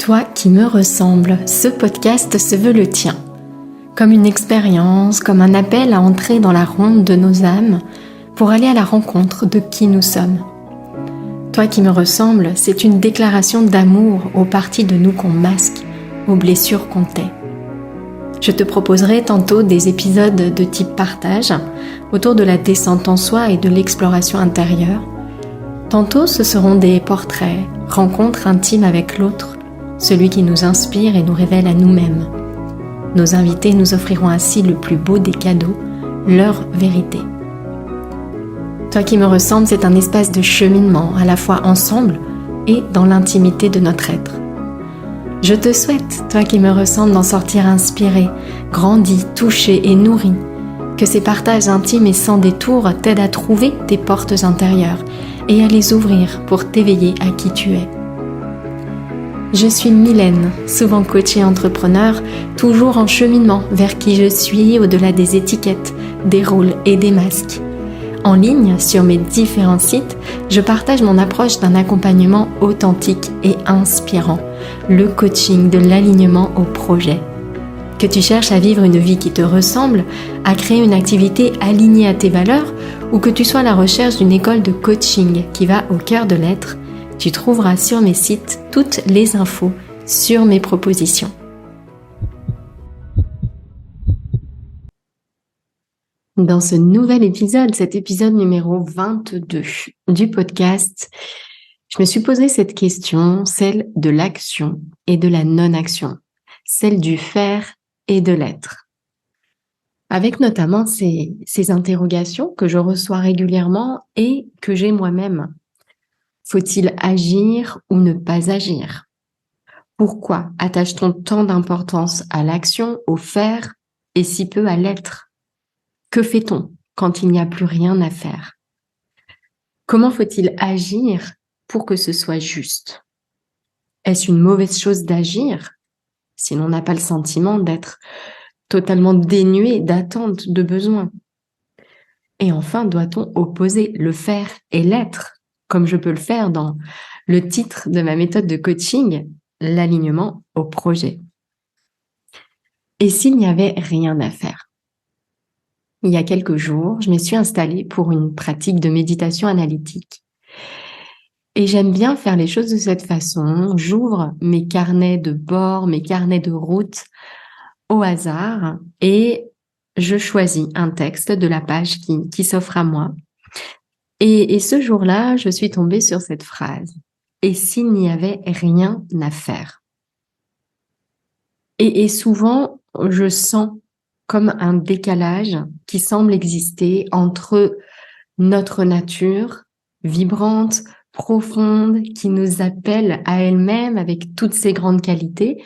Toi qui me ressembles, ce podcast se veut le tien. Comme une expérience, comme un appel à entrer dans la ronde de nos âmes pour aller à la rencontre de qui nous sommes. Toi qui me ressembles, c'est une déclaration d'amour aux parties de nous qu'on masque, aux blessures qu'on tait. Je te proposerai tantôt des épisodes de type partage autour de la descente en soi et de l'exploration intérieure. Tantôt ce seront des portraits, rencontres intimes avec l'autre, celui qui nous inspire et nous révèle à nous-mêmes. Nos invités nous offriront ainsi le plus beau des cadeaux, leur vérité. Toi qui me ressembles, c'est un espace de cheminement, à la fois ensemble et dans l'intimité de notre être. Je te souhaite, toi qui me ressembles, d'en sortir inspiré, grandi, touché et nourri, que ces partages intimes et sans détour t'aident à trouver tes portes intérieures et à les ouvrir pour t'éveiller à qui tu es. Je suis Mylène, souvent coach et entrepreneur, toujours en cheminement vers qui je suis au-delà des étiquettes, des rôles et des masques. En ligne, sur mes différents sites, je partage mon approche d'un accompagnement authentique et inspirant, le coaching de l'alignement au projet. Que tu cherches à vivre une vie qui te ressemble, à créer une activité alignée à tes valeurs, ou que tu sois à la recherche d'une école de coaching qui va au cœur de l'être, tu trouveras sur mes sites toutes les infos sur mes propositions. Dans ce nouvel épisode, cet épisode numéro 22 du podcast, je me suis posé cette question, celle de l'action et de la non-action, celle du faire et de l'être. Avec notamment ces interrogations que je reçois régulièrement et que j'ai moi-même. Faut-il agir ou ne pas agir? Pourquoi attache-t-on tant d'importance à l'action, au faire et si peu à l'être? Que fait-on quand il n'y a plus rien à faire? Comment faut-il agir pour que ce soit juste? Est-ce une mauvaise chose d'agir si l'on n'a pas le sentiment d'être totalement dénué d'attentes, de besoins? Et enfin, doit-on opposer le faire et l'être, comme je peux le faire dans le titre de ma méthode de coaching, l'alignement au projet? Et s'il n'y avait rien à faire? Il y a quelques jours, je me suis installée pour une pratique de méditation analytique. Et j'aime bien faire les choses de cette façon. J'ouvre mes carnets de bord, mes carnets de route au hasard et je choisis un texte de la page qui s'offre à moi. Et ce jour-là, je suis tombée sur cette phrase. Et s'il n'y avait rien à faire? Et souvent, je sens comme un décalage qui semble exister entre notre nature vibrante, profonde, qui nous appelle à elle-même avec toutes ses grandes qualités,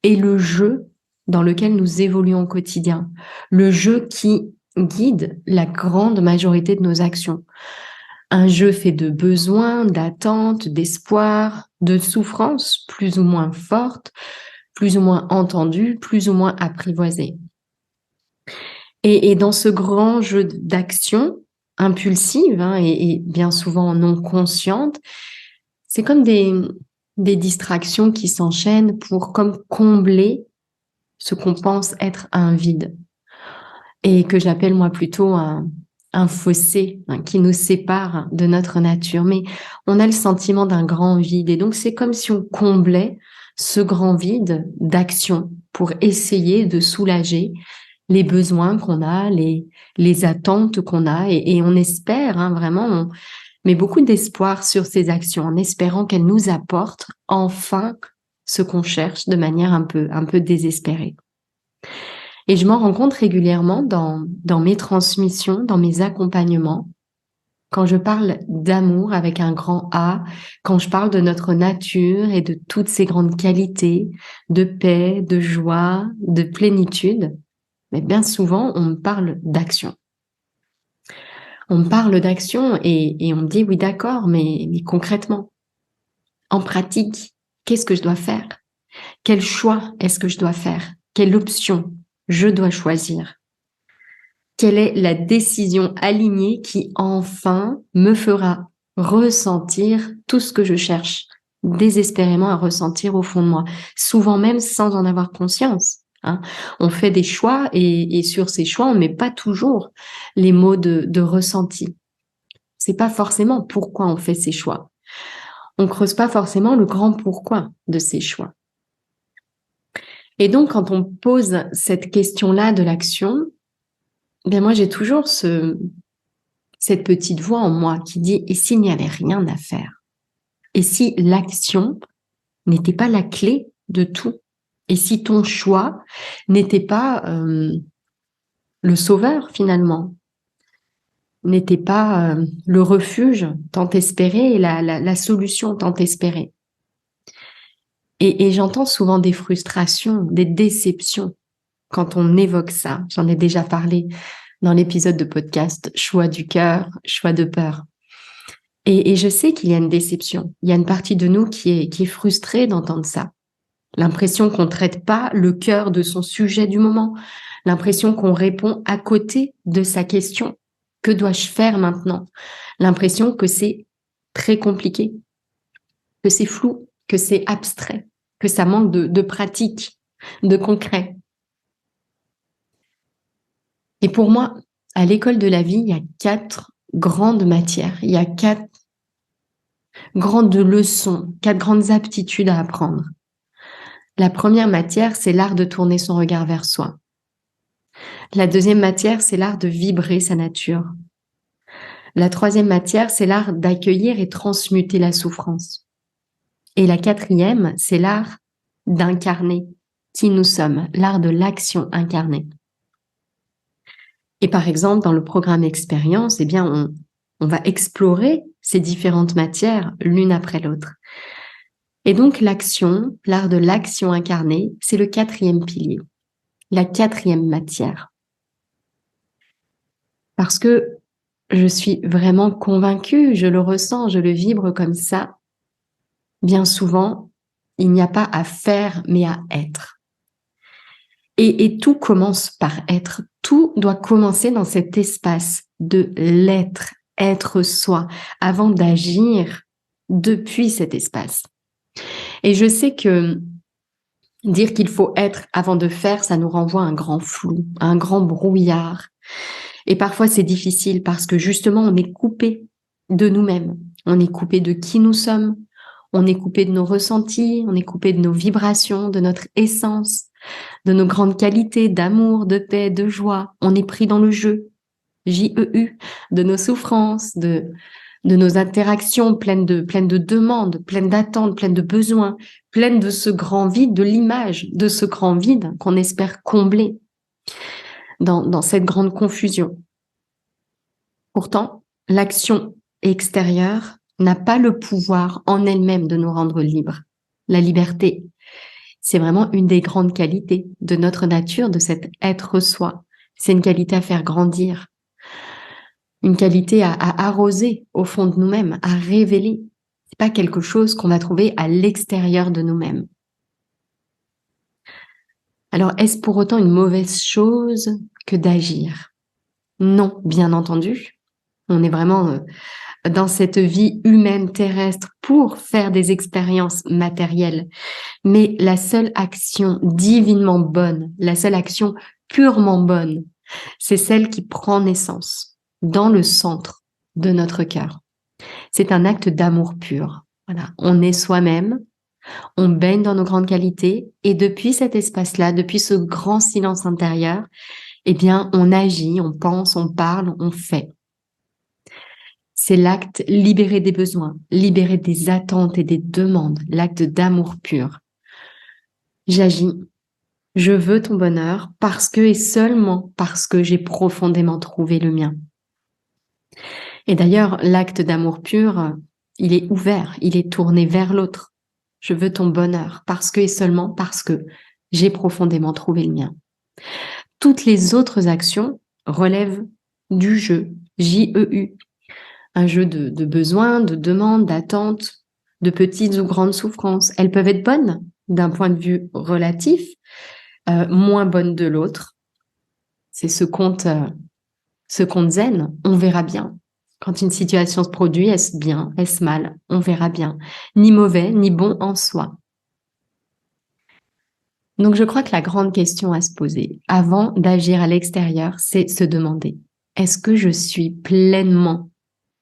et le jeu dans lequel nous évoluons au quotidien, le jeu qui guide la grande majorité de nos actions. Un jeu fait de besoins, d'attentes, d'espoir, de souffrances plus ou moins fortes, plus ou moins entendues, plus ou moins apprivoisées. Et dans ce grand jeu d'action impulsive et bien souvent non consciente, c'est comme des distractions qui s'enchaînent pour comme combler ce qu'on pense être un vide et que j'appelle moi plutôt un fossé qui nous sépare de notre nature. Mais on a le sentiment d'un grand vide et donc c'est comme si on comblait ce grand vide d'action pour essayer de soulager les besoins qu'on a, les attentes qu'on a et on espère vraiment, on met beaucoup d'espoir sur ces actions en espérant qu'elles nous apportent enfin ce qu'on cherche de manière un peu désespérée. Et je m'en rends compte régulièrement dans mes transmissions, dans mes accompagnements, quand je parle d'amour avec un grand A, quand je parle de notre nature et de toutes ses grandes qualités, de paix, de joie, de plénitude, mais bien souvent, on me parle d'action. On me parle d'action et on me dit, oui, d'accord, mais concrètement, en pratique, qu'est-ce que je dois faire? Quel choix est-ce que je dois faire? Quelle option je dois choisir? Quelle est la décision alignée qui enfin me fera ressentir tout ce que je cherche désespérément à ressentir au fond de moi, souvent même sans en avoir conscience. On fait des choix et sur ces choix, on ne met pas toujours les mots de ressenti. C'est pas forcément pourquoi on fait ces choix. On creuse pas forcément le grand pourquoi de ces choix. Et donc, quand on pose cette question-là de l'action, moi, j'ai toujours cette petite voix en moi qui dit « et s'il n'y avait rien à faire ?» Et si l'action n'était pas la clé de tout? Et si ton choix n'était pas le sauveur finalement? N'était pas le refuge tant espéré et la solution tant espérée? Et j'entends souvent des frustrations, des déceptions quand on évoque ça. J'en ai déjà parlé dans l'épisode de podcast « Choix du cœur, choix de peur ». Et je sais qu'il y a une déception. Il y a une partie de nous qui est frustrée d'entendre ça. L'impression qu'on ne traite pas le cœur de son sujet du moment. L'impression qu'on répond à côté de sa question. Que dois-je faire maintenant? L'impression que c'est très compliqué, que c'est flou, que c'est abstrait, que ça manque de pratique, de concret. Et pour moi, à l'école de la vie, il y a 4 grandes matières. Il y a 4 grandes leçons, 4 grandes aptitudes à apprendre. La première matière, c'est l'art de tourner son regard vers soi. La deuxième matière, c'est l'art de vibrer sa nature. La troisième matière, c'est l'art d'accueillir et transmuter la souffrance. Et la quatrième, c'est l'art d'incarner qui nous sommes, l'art de l'action incarnée. Et par exemple, dans le programme Expérience, on va explorer ces différentes matières l'une après l'autre. Et donc l'action, l'art de l'action incarnée, c'est le 4e pilier, la 4e matière. Parce que je suis vraiment convaincue, je le ressens, je le vibre comme ça. Bien souvent, il n'y a pas à faire, mais à être. Et tout commence par être. Tout doit commencer dans cet espace de l'être, être soi, avant d'agir depuis cet espace. Et je sais que dire qu'il faut être avant de faire, ça nous renvoie à un grand flou, à un grand brouillard. Et parfois, c'est difficile parce que justement, on est coupé de nous-mêmes. On est coupé de qui nous sommes. On est coupé de nos ressentis. On est coupé de nos vibrations, de notre essence, de nos grandes qualités d'amour, de paix, de joie. On est pris dans le jeu, J-E-U, de nos souffrances, de nos interactions pleines de demandes, pleines d'attentes, pleines de besoins, pleines de ce grand vide, de l'image de ce grand vide qu'on espère combler dans cette grande confusion. Pourtant, l'action extérieure n'a pas le pouvoir en elle-même de nous rendre libres. La liberté, c'est vraiment une des grandes qualités de notre nature, de cet être soi. C'est une qualité à faire grandir, une qualité à arroser au fond de nous-mêmes, à révéler. C'est pas quelque chose qu'on va trouver à l'extérieur de nous-mêmes. Alors, est-ce pour autant une mauvaise chose que d'agir? Non, bien entendu. On est vraiment dans cette vie humaine terrestre pour faire des expériences matérielles. Mais la seule action divinement bonne, la seule action purement bonne, c'est celle qui prend naissance dans le centre de notre cœur. C'est un acte d'amour pur. Voilà, on est soi-même, on baigne dans nos grandes qualités et depuis cet espace-là, depuis ce grand silence intérieur, on agit, on pense, on parle, on fait. C'est l'acte libéré des besoins, libéré des attentes et des demandes, l'acte d'amour pur. J'agis, je veux ton bonheur parce que et seulement parce que j'ai profondément trouvé le mien. Et d'ailleurs, l'acte d'amour pur, il est ouvert, il est tourné vers l'autre. Je veux ton bonheur parce que et seulement parce que j'ai profondément trouvé le mien. Toutes les autres actions relèvent du jeu, J-E-U. Un jeu de besoins, de demandes, d'attentes, de petites ou grandes souffrances. Elles peuvent être bonnes d'un point de vue relatif, moins bonnes de l'autre. C'est ce conte zen, on verra bien. Quand une situation se produit, est-ce bien, est-ce mal? On verra bien. Ni mauvais, ni bon en soi. Donc, je crois que la grande question à se poser avant d'agir à l'extérieur, c'est se demander, est-ce que je suis pleinement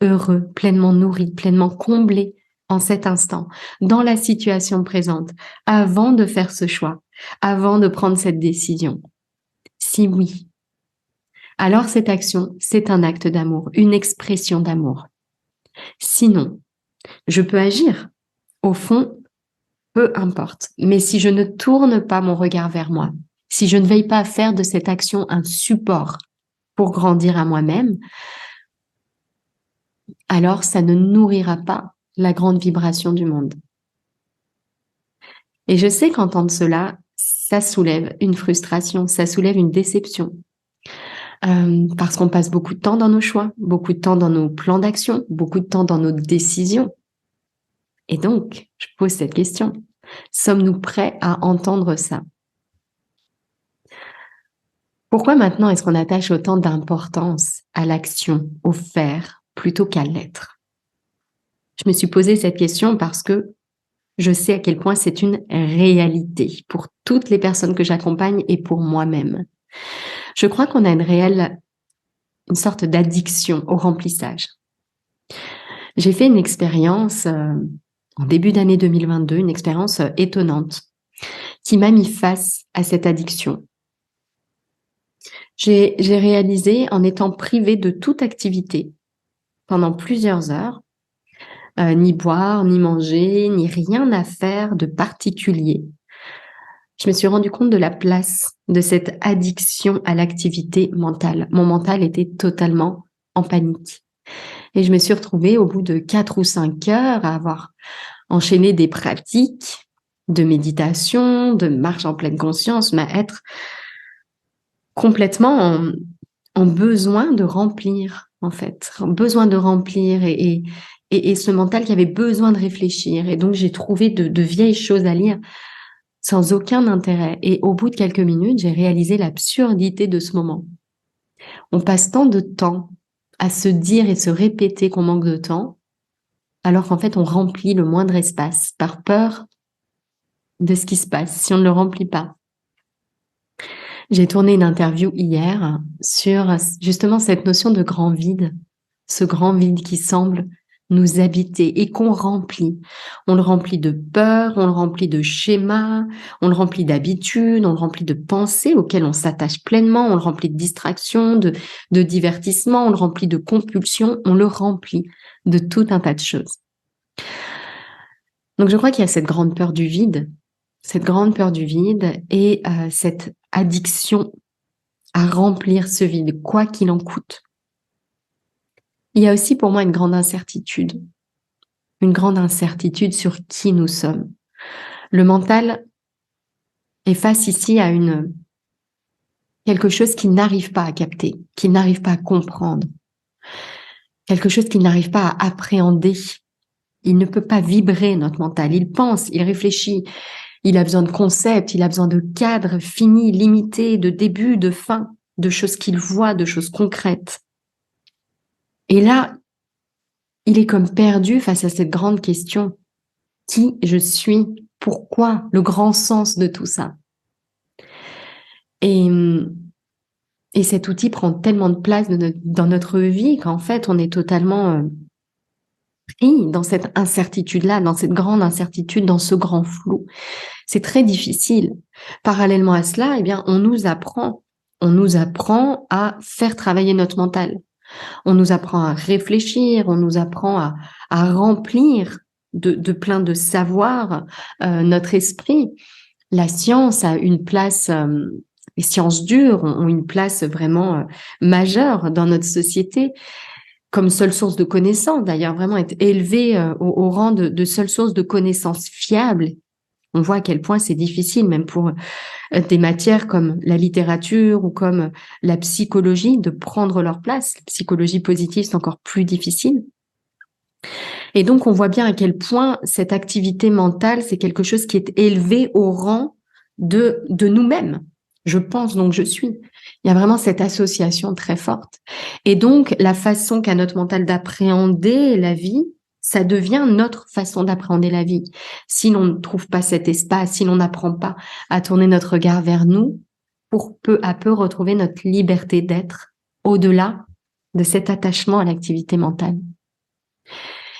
heureux, pleinement nourri, pleinement comblé en cet instant, dans la situation présente, avant de faire ce choix, avant de prendre cette décision? Si oui, alors cette action, c'est un acte d'amour, une expression d'amour. Sinon, je peux agir. Au fond, peu importe. Mais si je ne tourne pas mon regard vers moi, si je ne veille pas à faire de cette action un support pour grandir à moi-même, alors ça ne nourrira pas la grande vibration du monde. Et je sais qu'entendre cela, ça soulève une frustration, ça soulève une déception. Parce qu'on passe beaucoup de temps dans nos choix, beaucoup de temps dans nos plans d'action, beaucoup de temps dans nos décisions. Et donc, je pose cette question. Sommes-nous prêts à entendre ça? Pourquoi maintenant est-ce qu'on attache autant d'importance à l'action, au faire, plutôt qu'à l'être? Je me suis posé cette question parce que je sais à quel point c'est une réalité pour toutes les personnes que j'accompagne et pour moi-même. Je crois qu'on a une sorte d'addiction au remplissage. J'ai fait une expérience en début d'année 2022, une expérience étonnante qui m'a mis face à cette addiction. J'ai réalisé en étant privée de toute activité pendant plusieurs heures, ni boire, ni manger, ni rien à faire de particulier. Je me suis rendu compte de la place de cette addiction à l'activité mentale. Mon mental était totalement en panique. Et je me suis retrouvée au bout de 4 ou 5 heures à avoir enchaîné des pratiques de méditation, de marche en pleine conscience, mais à être complètement en besoin de remplir, en fait, en besoin de remplir et ce mental qui avait besoin de réfléchir. Et donc, j'ai trouvé de vieilles choses à lire sans aucun intérêt. Et au bout de quelques minutes, j'ai réalisé l'absurdité de ce moment. On passe tant de temps à se dire et se répéter qu'on manque de temps, alors qu'en fait, on remplit le moindre espace par peur de ce qui se passe si on ne le remplit pas. J'ai tourné une interview hier sur justement cette notion de grand vide, ce grand vide qui semble nous habiter et qu'on remplit. On le remplit de peur, on le remplit de schémas, on le remplit d'habitudes, on le remplit de pensées auxquelles on s'attache pleinement, on le remplit de distractions, de divertissements, on le remplit de compulsions, on le remplit de tout un tas de choses. Donc je crois qu'il y a cette grande peur du vide, et cette addiction à remplir ce vide, quoi qu'il en coûte. Il y a aussi pour moi une grande incertitude sur qui nous sommes. Le mental est face ici à quelque chose qu'il n'arrive pas à capter, qu'il n'arrive pas à comprendre, quelque chose qu'il n'arrive pas à appréhender. Il ne peut pas vibrer, notre mental. Il pense, il réfléchit, il a besoin de concepts, il a besoin de cadres finis, limités, de début, de fin, de choses qu'il voit, de choses concrètes. Et là, il est comme perdu face à cette grande question. Qui je suis? Pourquoi? Le grand sens de tout ça. Et cet outil prend tellement de place dans notre vie qu'en fait, on est totalement pris dans cette incertitude-là, dans cette grande incertitude, dans ce grand flou. C'est très difficile. Parallèlement à cela, eh bien, on nous apprend à faire travailler notre mental. On nous apprend à réfléchir, on nous apprend à remplir de plein de savoirs notre esprit. La science a une place, les sciences dures ont une place vraiment majeure dans notre société, comme seule source de connaissances, d'ailleurs, vraiment être élevée au rang de seule source de connaissances fiables. On voit à quel point c'est difficile, même pour des matières comme la littérature ou comme la psychologie, de prendre leur place. La psychologie positive, c'est encore plus difficile. Et donc, on voit bien à quel point cette activité mentale, c'est quelque chose qui est élevé au rang de nous-mêmes. Je pense, donc je suis. Il y a vraiment cette association très forte. Et donc, la façon qu'a notre mental d'appréhender la vie, ça devient notre façon d'appréhender la vie. Si l'on ne trouve pas cet espace, si l'on n'apprend pas à tourner notre regard vers nous, pour peu à peu retrouver notre liberté d'être au-delà de cet attachement à l'activité mentale.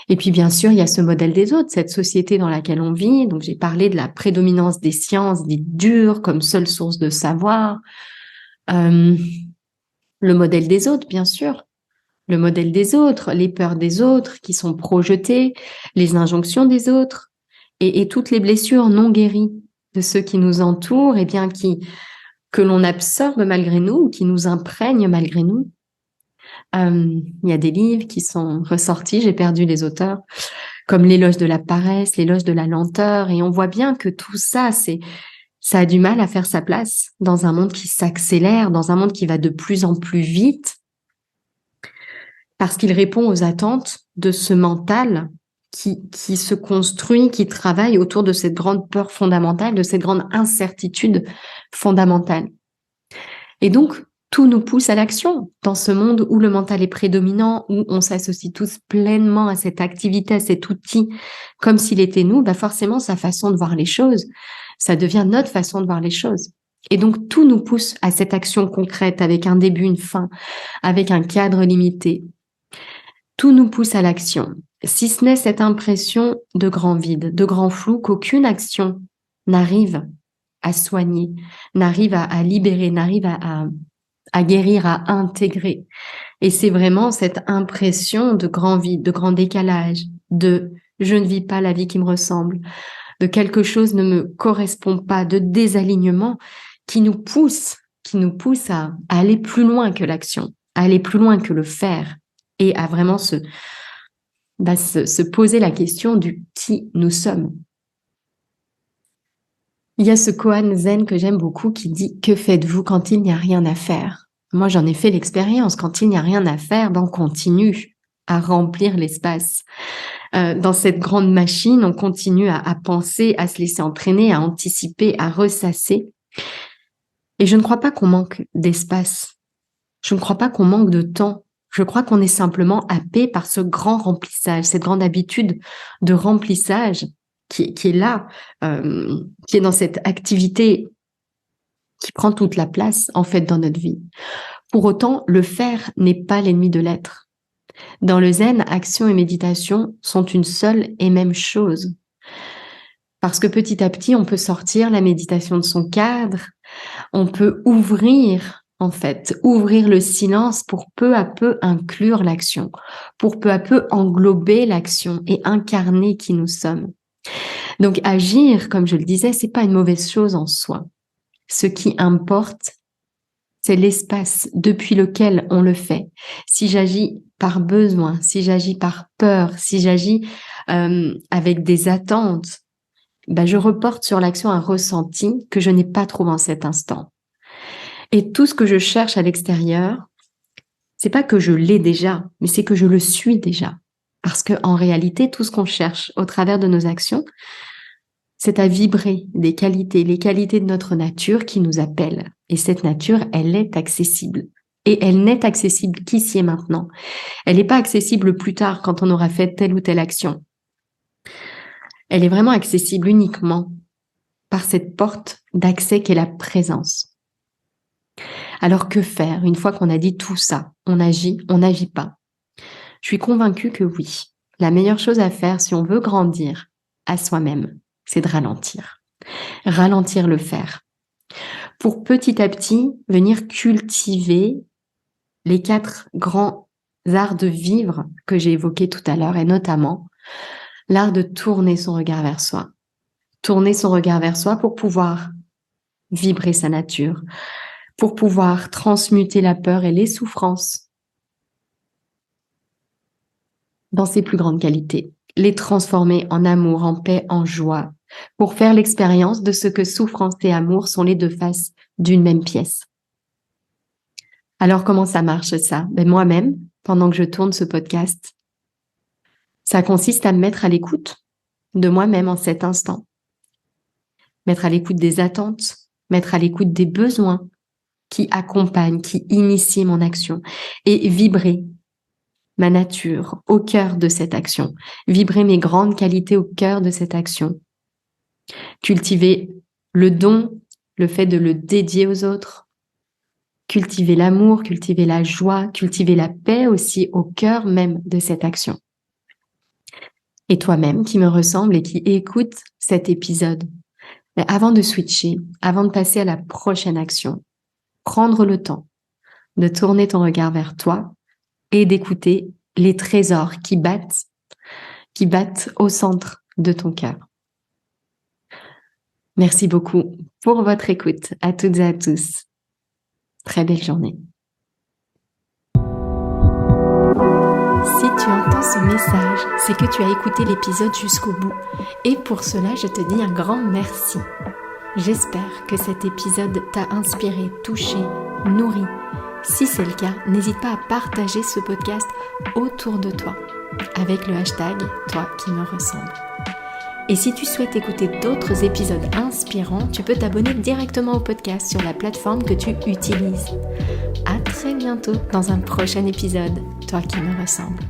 Et puis, bien sûr, il y a ce modèle des autres, cette société dans laquelle on vit. Donc, j'ai parlé de la prédominance des sciences dites dures comme seule source de savoir. Le modèle des autres, bien sûr. Le modèle des autres, les peurs des autres qui sont projetées, les injonctions des autres et toutes les blessures non guéries de ceux qui nous entourent, et bien que l'on absorbe malgré nous, ou qui nous imprègnent malgré nous. Il y a des livres qui sont ressortis, j'ai perdu les auteurs, comme l'éloge de la paresse, l'éloge de la lenteur, et on voit bien que tout ça, ça a du mal à faire sa place dans un monde qui s'accélère, dans un monde qui va de plus en plus vite, parce qu'il répond aux attentes de ce mental qui se construit, qui travaille autour de cette grande peur fondamentale, de cette grande incertitude fondamentale. Et donc, tout nous pousse à l'action dans ce monde où le mental est prédominant, où on s'associe tous pleinement à cette activité, à cet outil, comme s'il était nous, bah forcément, sa façon de voir les choses, ça devient notre façon de voir les choses. Et donc, tout nous pousse à cette action concrète, avec un début, une fin, avec un cadre limité. Tout nous pousse à l'action, si ce n'est cette impression de grand vide, de grand flou, qu'aucune action n'arrive à soigner, n'arrive à libérer, n'arrive à guérir, à intégrer. Et c'est vraiment cette impression de grand vide, de grand décalage, de je ne vis pas la vie qui me ressemble, de quelque chose ne me correspond pas, de désalignement qui nous pousse à aller plus loin que l'action, à aller plus loin que le faire et à vraiment se poser la question du qui nous sommes. Il y a ce koan zen que j'aime beaucoup qui dit « Que faites-vous quand il n'y a rien à faire ?» Moi, j'en ai fait l'expérience. Quand il n'y a rien à faire, on continue à remplir l'espace. Dans cette grande machine, on continue à penser, à se laisser entraîner, à anticiper, à ressasser. Et je ne crois pas qu'on manque d'espace. Je ne crois pas qu'on manque de temps. Je crois qu'on est simplement happé par ce grand remplissage, cette grande habitude de remplissage qui est là, qui est dans cette activité qui prend toute la place, en fait, dans notre vie. Pour autant, le faire n'est pas l'ennemi de l'être. Dans le zen, action et méditation sont une seule et même chose. Parce que petit à petit, on peut sortir la méditation de son cadre, on peut ouvrir le silence pour peu à peu inclure l'action, pour peu à peu englober l'action et incarner qui nous sommes. Donc agir, comme je le disais, c'est pas une mauvaise chose en soi. Ce qui importe, c'est l'espace depuis lequel on le fait. Si j'agis par besoin, si j'agis par peur, si j'agis avec des attentes, je reporte sur l'action un ressenti que je n'ai pas trouvé en cet instant. Et tout ce que je cherche à l'extérieur, c'est pas que je l'ai déjà, mais c'est que je le suis déjà. Parce que en réalité, tout ce qu'on cherche au travers de nos actions, c'est à vibrer des qualités, les qualités de notre nature qui nous appellent. Et cette nature, elle est accessible. Et elle n'est accessible qu'ici et maintenant. Elle n'est pas accessible plus tard quand on aura fait telle ou telle action. Elle est vraiment accessible uniquement par cette porte d'accès qu'est la présence. Alors que faire une fois qu'on a dit tout ça? On n'agit pas. Je suis convaincue que oui. La meilleure chose à faire si on veut grandir à soi-même, c'est de ralentir. Ralentir le faire. Pour petit à petit venir cultiver les 4 grands arts de vivre que j'ai évoqués tout à l'heure, et notamment l'art de tourner son regard vers soi. Tourner son regard vers soi pour pouvoir vibrer sa nature, pour pouvoir transmuter la peur et les souffrances dans ses plus grandes qualités, les transformer en amour, en paix, en joie, pour faire l'expérience de ce que souffrance et amour sont les 2 faces d'une même pièce. Alors, comment ça marche ça? Moi-même, pendant que je tourne ce podcast, ça consiste à me mettre à l'écoute de moi-même en cet instant. Mettre à l'écoute des attentes, m'être à l'écoute des besoins qui accompagnent, qui initient mon action et vibrer ma nature au cœur de cette action, vibrer mes grandes qualités au cœur de cette action, cultiver le don, le fait de le dédier aux autres, cultiver l'amour, cultiver la joie, cultiver la paix aussi au cœur même de cette action. Et toi-même qui me ressemble et qui écoute cet épisode, mais avant de switcher, avant de passer à la prochaine action, prendre le temps de tourner ton regard vers toi et d'écouter les trésors qui battent au centre de ton cœur. Merci beaucoup pour votre écoute, à toutes et à tous. Très belle journée. Si tu entends ce message, c'est que tu as écouté l'épisode jusqu'au bout. Et pour cela, je te dis un grand merci. J'espère que cet épisode t'a inspiré, touché, nourri. Si c'est le cas, n'hésite pas à partager ce podcast autour de toi avec le hashtag Toi qui me ressemble. Et si tu souhaites écouter d'autres épisodes inspirants, tu peux t'abonner directement au podcast sur la plateforme que tu utilises. À très bientôt dans un prochain épisode, Toi qui me ressemble.